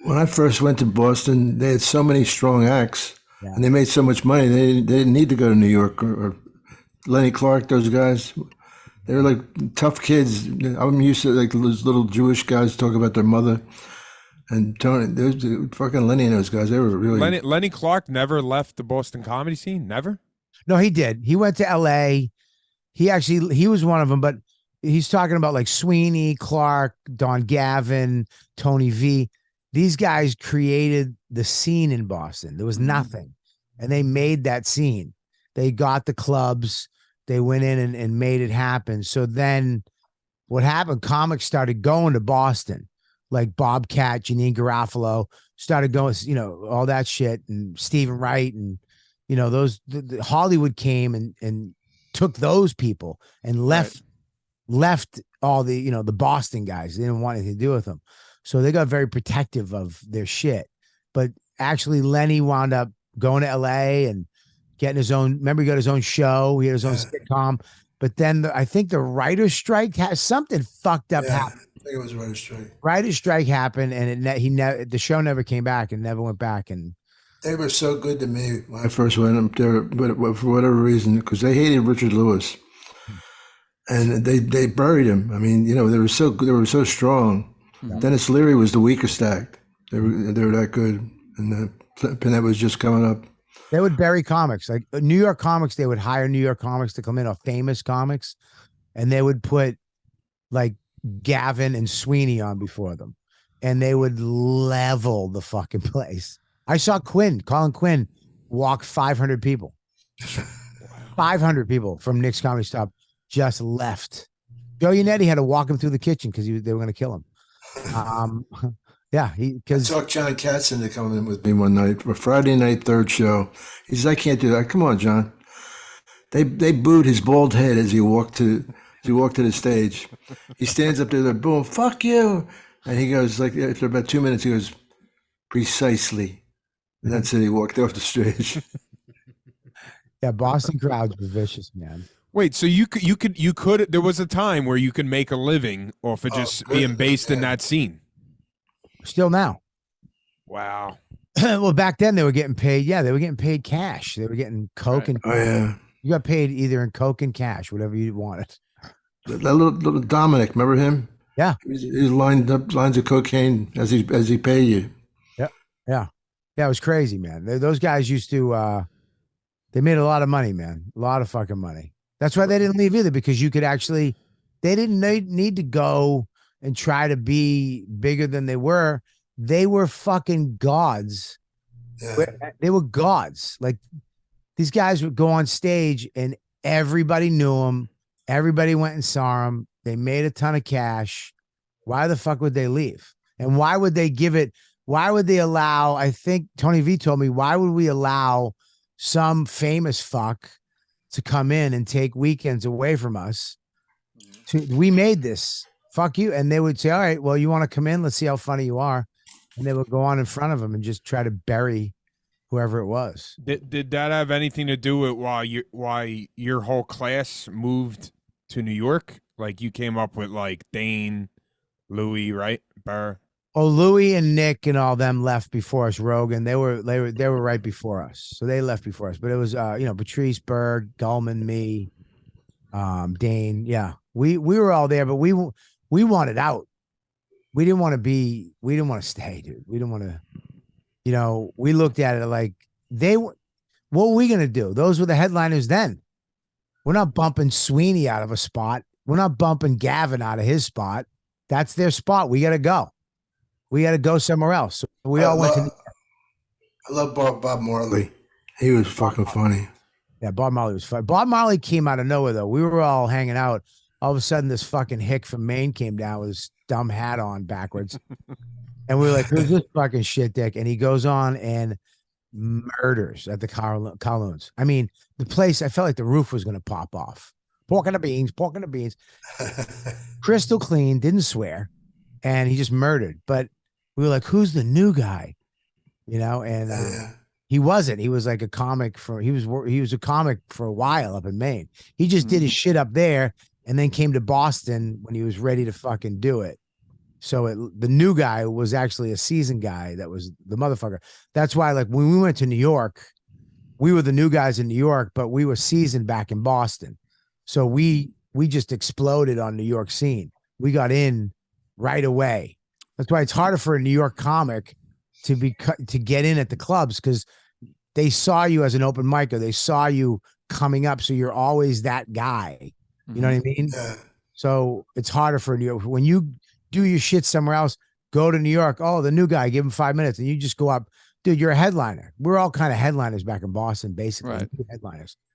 When I first went to Boston, they had so many strong acts, Yeah. and they made so much money. They didn't need to go to New York or Lenny Clarke. Those guys, they were like tough kids. I'm used to like those little Jewish guys talk about their mother and Tony. Those fucking Lenny and those guys. They were really. Lenny Clarke never left the Boston comedy scene. Never. No, he did. He went to L.A. He was one of them, but he's talking about like Sweeney, Clarke, Don Gavin, Tony V. These guys created the scene in Boston. There was nothing. And they made that scene. They got the clubs. They went in and made it happen. So then what happened? Comics started going to Boston, like Bobcat, Janine Garofalo started going, all that shit, and Stephen Wright, and the Hollywood came and took those people and left all the Boston guys. They didn't want anything to do with them. So they got very protective of their shit. But actually Lenny wound up going to LA and getting his own, remember he got his own show. He had his own sitcom. But then I think the writer's strike has something fucked up happened. I think it was writer's strike. Writer's strike happened, and the show never came back and never went back. And they were so good to me when I first went up there, but for whatever reason, because they hated Richard Lewis, and they buried him. I mean, they were so strong. Dennis Leary was the weakest act. They were that good, and Pinette was just coming up. They would bury comics, like New York comics. They would hire New York comics to come in, or famous comics, and they would put like Gavin and Sweeney on before them, and they would level the fucking place. I saw Colin Quinn, walk 500 people. 500 people from Nick's Comedy Stop just left. Joe Yannetti had to walk him through the kitchen because they were going to kill him. Yeah, because I talked John Katz into coming in with me one night for Friday night third show. He says, "I can't do that." Come on, John. They booed his bald head as he walked to the stage. He stands up there, boom, fuck you, and he goes like after about 2 minutes, he goes, "Precisely." And that's it. He walked off the stage. Yeah, Boston crowds were vicious, man. Wait, so you could there was a time where you could make a living off of just being based in that scene. Still now. Wow. Well, back then they were getting paid. Yeah, they were getting paid cash. They were getting coke and you got paid either in coke and cash, whatever you wanted. That little Dominic, remember him? Yeah. He lined up lines of cocaine as he paid you. Yeah, it was crazy, man. Those guys used to they made a lot of money, man. A lot of fucking money. That's why they didn't leave either, because you could actually, they didn't need to go and try to be bigger than they were. They were fucking gods. Yeah. They were gods. Like these guys would go on stage and everybody knew them. Everybody went and saw them. They made a ton of cash. Why the fuck would they leave? And why would they give it? Why would they allow, I think Tony V told me, why would we allow some famous fuck to come in and take weekends away from us? We made this. Fuck you. And they would say, all right, well, you want to come in? Let's see how funny you are. And they would go on in front of them and just try to bury whoever it was. Did that have anything to do with why your whole class moved to New York? Like you came up with like Dane, Louis, right? Burr. Oh, Louis and Nick and all them left before us. Rogan, they were right before us, so they left before us. But it was Patrice, Burr, Gulman, me, Dane. Yeah, we were all there, but we wanted out. We didn't want to stay, dude. We didn't want to. We looked at it like what were we gonna do? Those were the headliners then. We're not bumping Sweeney out of a spot. We're not bumping Gavin out of his spot. That's their spot. We gotta go. We got to go somewhere else. So we all went to. I love Bob Marley. He was fucking funny. Yeah, Bob Marley was funny. Bob Marley came out of nowhere, though. We were all hanging out. All of a sudden, this fucking hick from Maine came down with his dumb hat on backwards. And we were like, who's this fucking shit dick? And he goes on and murders at the Kowloons. I mean, the place, I felt like the roof was going to pop off. Pork and the beans. Crystal clean, didn't swear. And he just murdered. But we were like, who's the new guy? And he wasn't. He was like a comic he was a comic for a while up in Maine. He just did his shit up there and then came to Boston when he was ready to fucking do it. So the new guy was actually a seasoned guy that was the motherfucker. That's why, like, when we went to New York, we were the new guys in New York, but we were seasoned back in Boston. So we just exploded on New York scene. We got in right away. That's why it's harder for a New York comic to get in at the clubs, because they saw you as an open micer. They saw you coming up, so you're always that guy. You know what I mean? Yeah. So it's harder for New York. When you do your shit somewhere else, go to New York. Oh, the new guy, give him 5 minutes, and you just go up. Dude, you're a headliner. We're all kind of headliners back in Boston, basically. Right. Headliners.